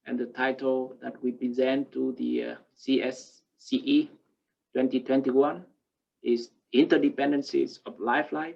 and the title that we present to the CSCE 2021 is Interdependencies of Lifeline,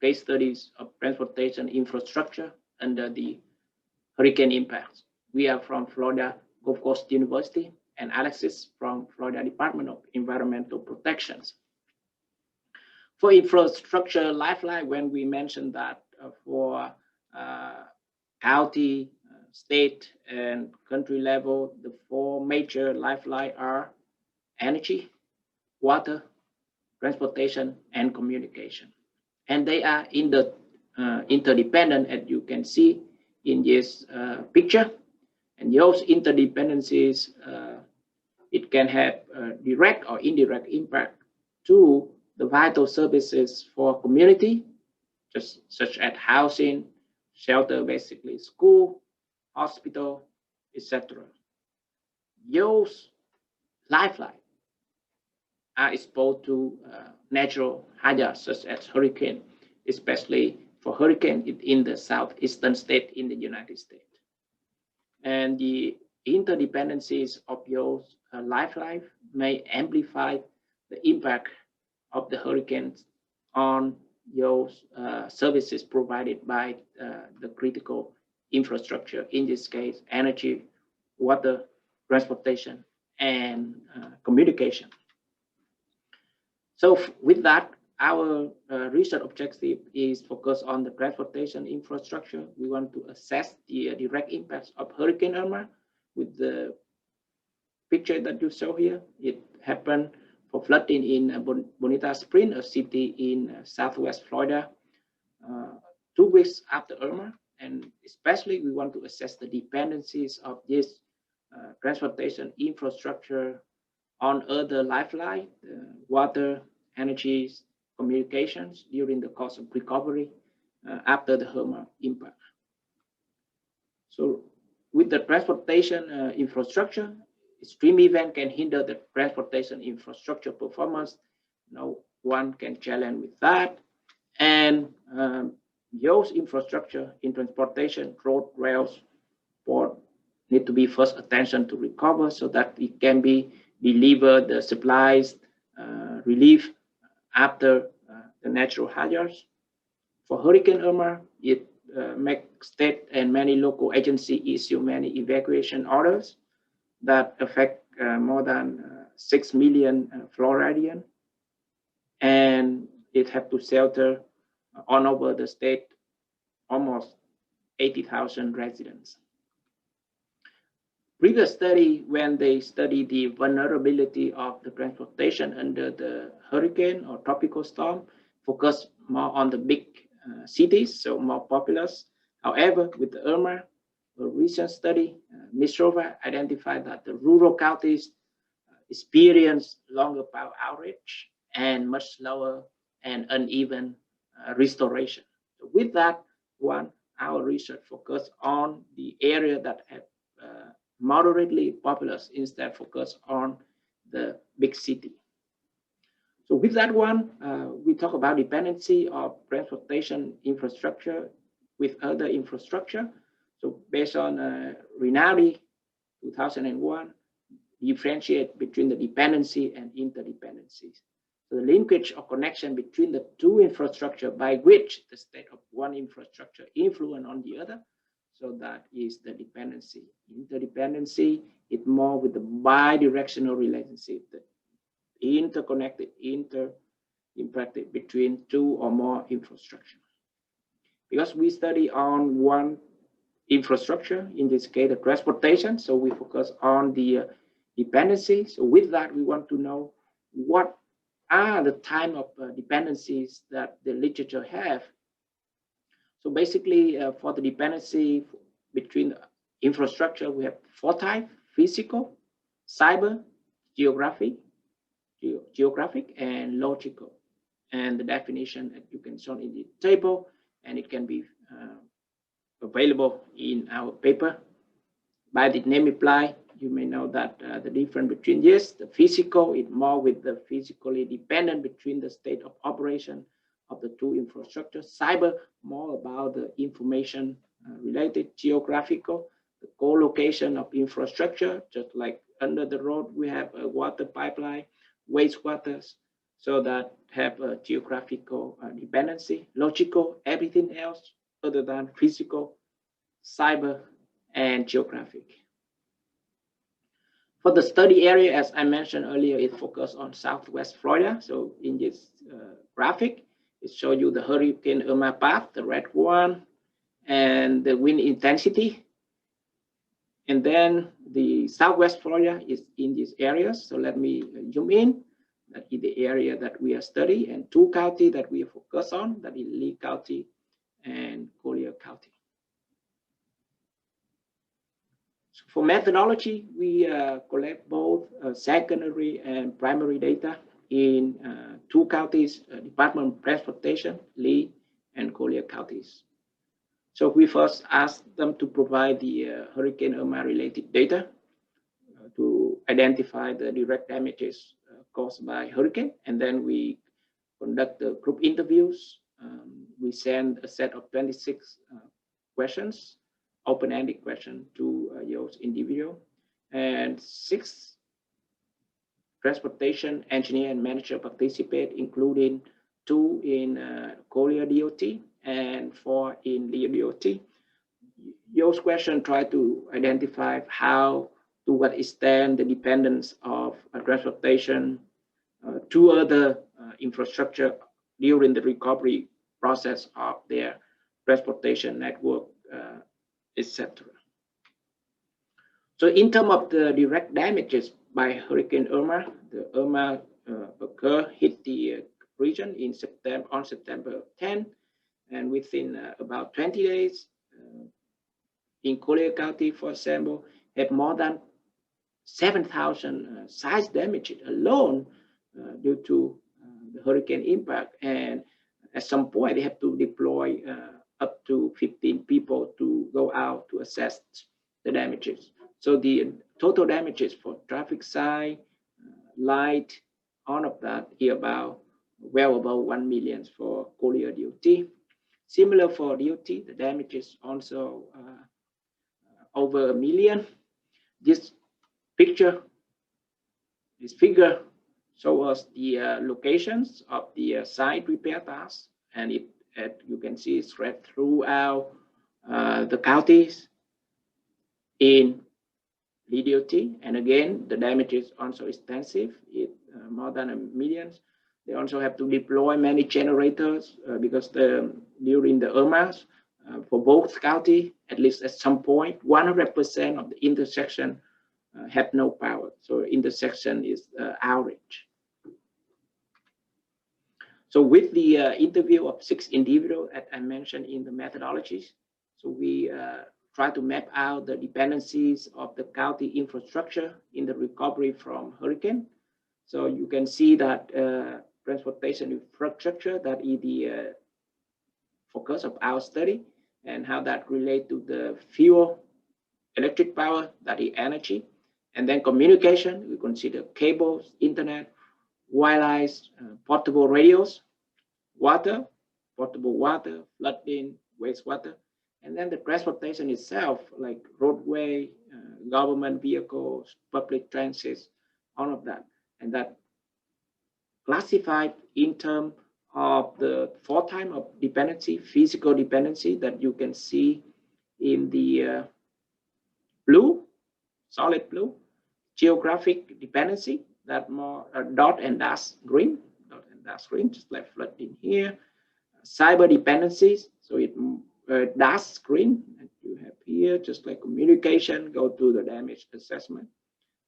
case studies of transportation infrastructure under the hurricane impacts. We are from Florida Gulf Coast University, and Alexis from Florida Department of Environmental Protections. For infrastructure lifeline, when we mentioned that for county, state, and country level, the four major lifelines are energy, water, transportation, and communication. And they are interdependent, as you can see in this picture. And those interdependencies, it can have direct or indirect impact to the vital services for community, such as housing, shelter, basically school, hospital, etc. Those lifelines are exposed to natural hazards such as hurricane, especially for hurricane in the southeastern state in the United States. And the interdependencies of your lifeline may amplify the impact of the hurricanes on your services provided by the critical infrastructure, in this case, energy, water, transportation, and communication. So with that, our research objective is focused on the transportation infrastructure. We want to assess the direct impacts of Hurricane Irma with the picture that you saw here. It happened for flooding in Bonita Springs, a city in southwest Florida, 2 weeks after Irma. And especially we want to assess the dependencies of this transportation infrastructure on other lifelines, water, energy, communications during the course of recovery after the Irma impact. So with the transportation infrastructure, extreme event can hinder the transportation infrastructure performance. No one can challenge with that. And those infrastructure in transportation, road, rails, port, need to be first attention to recover so that it can be delivered the supplies, relief after the natural hazards. For Hurricane Irma, it makes state and many local agencies issue many evacuation orders that affect more than 6 million Floridians, and it had to shelter all over the state almost 80,000 residents. Previous study, when they studied the vulnerability of the transportation under the hurricane or tropical storm, focused more on the big cities, so more populous. However, with the Irma, a recent study, Mistrova identified that the rural counties experience longer power outage and much slower and uneven restoration. So with that one, our research focused on the area that have moderately populous instead focus on the big city. So with that one, we talk about dependency of transportation infrastructure with other infrastructure. So based on Rinaldi 2001, differentiate between the dependency and interdependencies. So the linkage or connection between the two infrastructure by which the state of one infrastructure influence on the other. So that is the dependency. Interdependency is more with the bidirectional relationship, the interconnected, inter-impacted between two or more infrastructure. Because we study on one infrastructure, in this case, the transportation, so we focus on the dependency. So with that, we want to know what are the type of dependencies that the literature have. So basically, for the dependency between the infrastructure, we have 4 types: physical, cyber, geographic, and logical. And the definition that you can see in the table, and it can be available in our paper. By the name apply, you may know that the difference between this, the physical, is more with the physically dependent between the state of operation of the two infrastructures. Cyber, more about the information related. Geographical, the co-location of infrastructure, just like under the road, we have a water pipeline, wastewaters, so that have a geographical dependency, logical, everything else other than physical, cyber, and geographic. For the study area, as I mentioned earlier, it focused on Southwest Florida. So in this graphic, it shows you the Hurricane Irma path, the red one, and the wind intensity. And then the Southwest Florida is in these areas. So let me zoom in. That is the area that we are studying, and two counties that we focus on, that is Lee County and Collier County. So for methodology, we collect both secondary and primary data in two counties, Department of Transportation, Lee and Collier counties. So we first asked them to provide the Hurricane Irma related data to identify the direct damages caused by hurricane, and then we conduct the group interviews. We send a set of 26 questions, open-ended question to those individuals, and 6 transportation engineer and manager participate, including 2 in Collier DOT and 4 in Lee DOT. Those questions try to identify how, to what extent, the dependence of transportation to other infrastructure during the recovery process of their transportation network, etc. So in terms of the direct damages by Hurricane Irma, the Irma hit the region in on September 10, and within about 20 days, in Collier County, for example, had more than 7,000 size damages alone due to the hurricane impact. And at some point, they have to deploy up to 15 people to go out to assess the damages. So the total damages for traffic sign, light, all of that is about well above 1 million for Collier DOT. Similar for DOT, the damages also over 1 million. This figure shows us the locations of the site repair tasks, and you can see it's spread throughout the counties in Lee DOT. And again, the damage is also extensive, more than 1 million. They also have to deploy many generators because during the Irmas, for both counties, at least at some point, 100% of the intersection have no power. So intersection is outage. So with the interview of 6 individuals, as I mentioned in the methodologies, so we try to map out the dependencies of the county infrastructure in the recovery from hurricane. So you can see that transportation infrastructure, that is the focus of our study, and how that relates to the fuel, electric power, that is energy. And then communication, we consider cables, internet, wireless, portable radios, water, portable water, flooding, wastewater. And then the transportation itself, like roadway, government vehicles, public transit, all of that. And that classified in terms of the 4 types of dependency, physical dependency that you can see in the blue, solid blue, geographic dependency, that more dot and dash green, just like flooding here, cyber dependencies, so it dash green, and you have here, just like communication, go to the damage assessment.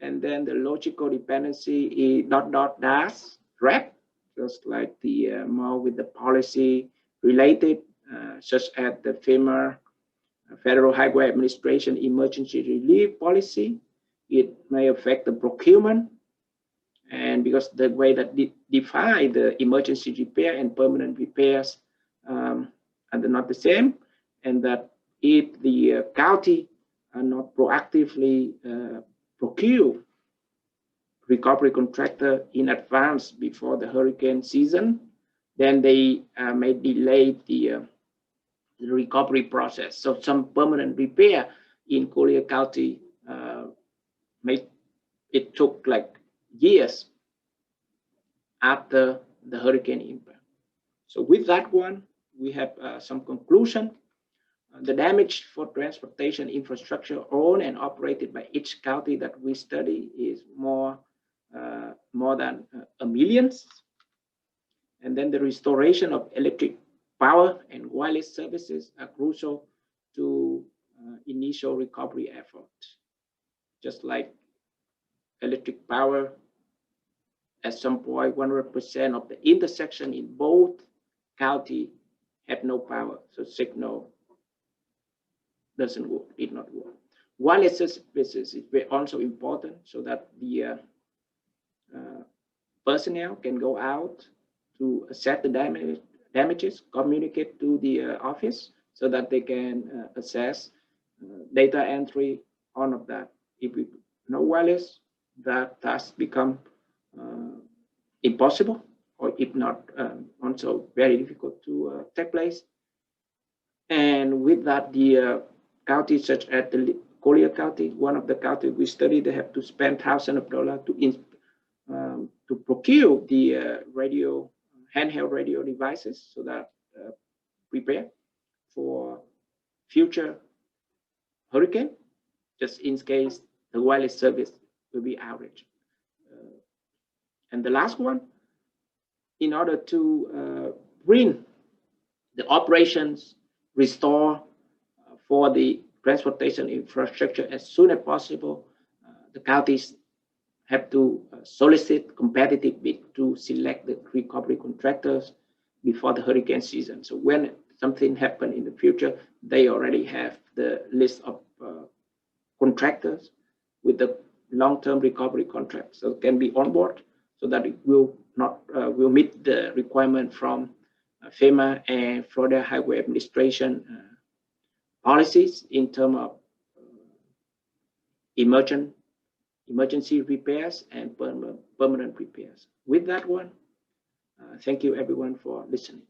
And then the logical dependency is dot dash red, just like the more with the policy related, such as the FEMA, Federal Highway Administration emergency relief policy. It may affect the procurement, and because the way that define the emergency repair and permanent repairs are not the same, and that if the county are not proactively procure recovery contractor in advance before the hurricane season, then they may delay the recovery process. So some permanent repair in Collier County, it took like years after the hurricane impact. So with that one, we have some conclusion. The damage for transportation infrastructure owned and operated by each county that we study is more than a million. And then the restoration of electric power and wireless services are crucial to initial recovery efforts. Just like electric power, at some point, 100% of the intersection in both counties had no power, so signal doesn't work, did not work. Wireless services is also important so that the personnel can go out to assess the damages, communicate to the office so that they can assess data entry, all of that. If we no wireless, that task become impossible, or if not, also very difficult to take place. And with that, the counties such as the Collier County, one of the counties we studied, they have to spend thousands of dollars to procure the handheld radio devices so that prepare for future hurricane, just in case the wireless service will be outraged. And the last one, in order to bring the operations restore for the transportation infrastructure as soon as possible, the counties have to solicit competitive bid to select the recovery contractors before the hurricane season. So when something happens in the future, they already have the list of contractors with the long-term recovery contracts, so it can be on board, so that it will not will meet the requirement from FEMA and Florida Highway Administration policies in terms of emergency repairs and permanent repairs. With that one, thank you everyone for listening.